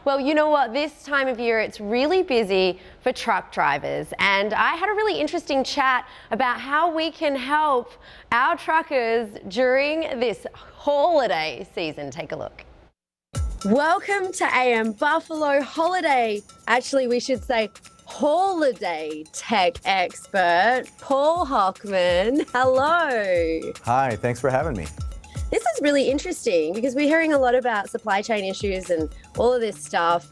Well, you know what? This time of year, it's really busy for truck drivers. And I had a really interesting chat about how we can help our truckers during this holiday season. Take a look. Welcome to AM Buffalo Holiday. Actually, we should say holiday tech expert, Paul Hockman. Hello. Hi, thanks for having me. This is really interesting because we're hearing a lot about supply chain issues and all of this stuff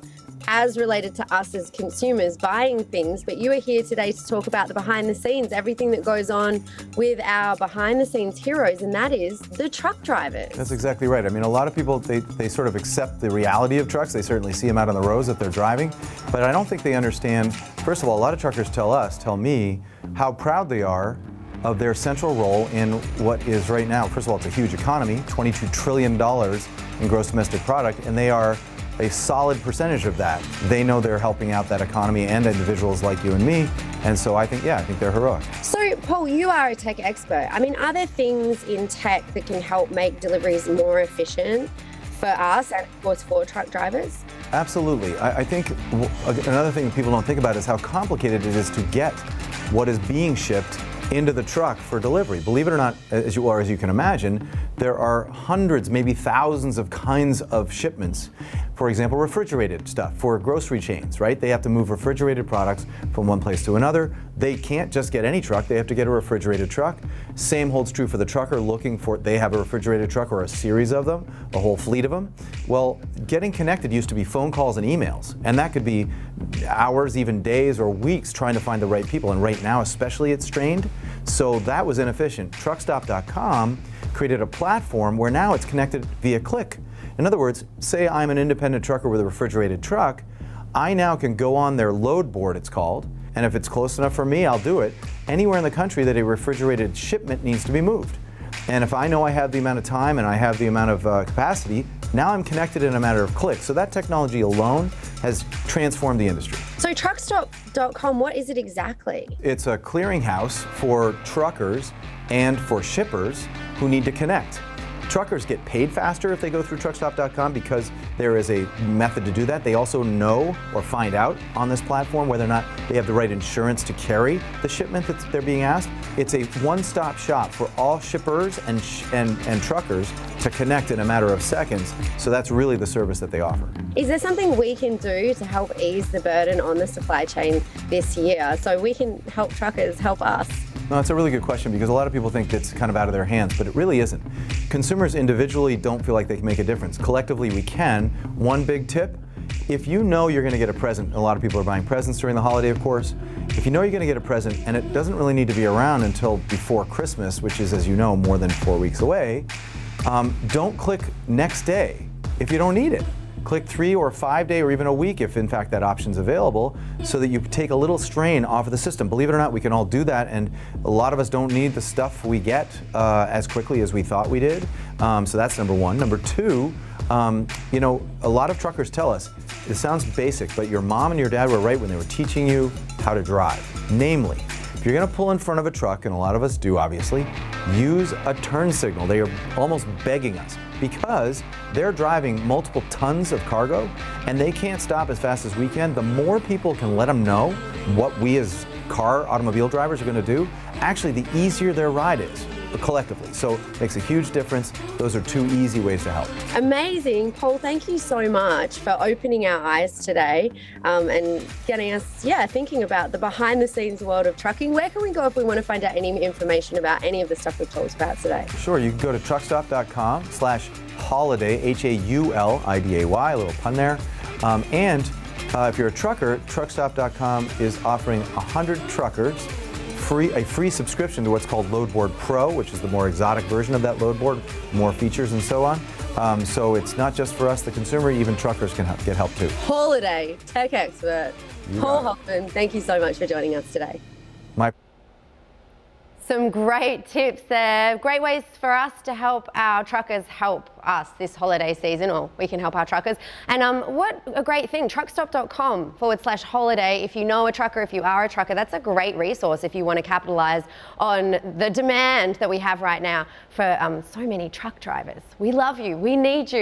as related to us as consumers buying things. But you are here today to talk about the behind the scenes, everything that goes on with our behind the scenes heroes, and that is the truck drivers. That's exactly right. I mean, a lot of people, they sort of accept the reality of trucks. They certainly see them out on the roads that they're driving, but I don't think they understand. First of all, a lot of truckers tell me how proud they are of their central role in what is right now, first of all, it's a huge economy, $22 trillion in gross domestic product, and they are a solid percentage of that. They know they're helping out that economy and individuals like you and me, and so I think they're heroic. So, Paul, you are a tech expert. I mean, are there things in tech that can help make deliveries more efficient for us and, of course, for truck drivers? Absolutely. I think another thing that people don't think about is how complicated it is to get what is being shipped into the truck for delivery. Believe it or not, as you can imagine, there are hundreds, maybe thousands of kinds of shipments. For example, refrigerated stuff for grocery chains, right? They have to move refrigerated products from one place to another. They can't just get any truck, they have to get a refrigerated truck. Same holds true for the trucker they have a refrigerated truck or a series of them, a whole fleet of them. Well, getting connected used to be phone calls and emails, and that could be hours, even days or weeks trying to find the right people, and right now especially it's strained. So that was inefficient. Truckstop.com created a platform where now it's connected via click. In other words, say I'm an independent trucker with a refrigerated truck, I now can go on their load board, it's called, and if it's close enough for me, I'll do it, anywhere in the country that a refrigerated shipment needs to be moved. And if I know I have the amount of time and I have the amount of capacity, now I'm connected in a matter of clicks. So that technology alone has transformed the industry. So Truckstop.com, what is it exactly? It's a clearinghouse for truckers and for shippers who need to connect. Truckers get paid faster if they go through Truckstop.com because there is a method to do that. They also know or find out on this platform whether or not they have the right insurance to carry the shipment that they're being asked. It's a one-stop shop for all shippers and truckers to connect in a matter of seconds. So that's really the service that they offer. Is there something we can do to help ease the burden on the supply chain this year so we can help truckers help us? No, that's a really good question because a lot of people think it's kind of out of their hands, but it really isn't. Consumers individually don't feel like they can make a difference. Collectively, we can. One big tip, if you know you're going to get a present, a lot of people are buying presents during the holiday, of course. If you know you're going to get a present and it doesn't really need to be around until before Christmas, which is, as you know, more than 4 weeks away, don't click next day if you don't need it. Click 3 or 5 day or even a week if in fact that option's available so that you take a little strain off of the system. Believe it or not, we can all do that, and a lot of us don't need the stuff we get as quickly as we thought we did. So that's number one. Number two, you know, a lot of truckers tell us, it sounds basic, but your mom and your dad were right when they were teaching you how to drive. Namely, if you're going to pull in front of a truck, and a lot of us do obviously, use a turn signal. They are almost begging us because they're driving multiple tons of cargo and they can't stop as fast as we can. The more people can let them know what we as automobile drivers are going to do, actually the easier their ride is collectively. So it makes a huge difference. Those are two easy ways to help. Amazing. Paul, thank you so much for opening our eyes today and getting us, thinking about the behind the scenes world of trucking. Where can we go if we want to find out any information about any of the stuff we've talked about today? Sure, you can go to truckstop.com/holiday, HAULIDAY, a little pun there. If you're a trucker, truckstop.com is offering 100 truckers a free subscription to what's called Loadboard Pro, which is the more exotic version of that Loadboard, more features and so on. So it's not just for us, the consumer, even truckers can get help too. Holiday tech expert, Paul Hockman, thank you so much for joining us today. Some great tips there, great ways for us to help our truckers help us this holiday season, or we can help our truckers. And what a great thing, truckstop.com/holiday. If you know a trucker, if you are a trucker, that's a great resource if you want to capitalize on the demand that we have right now for so many truck drivers. We love you, we need you.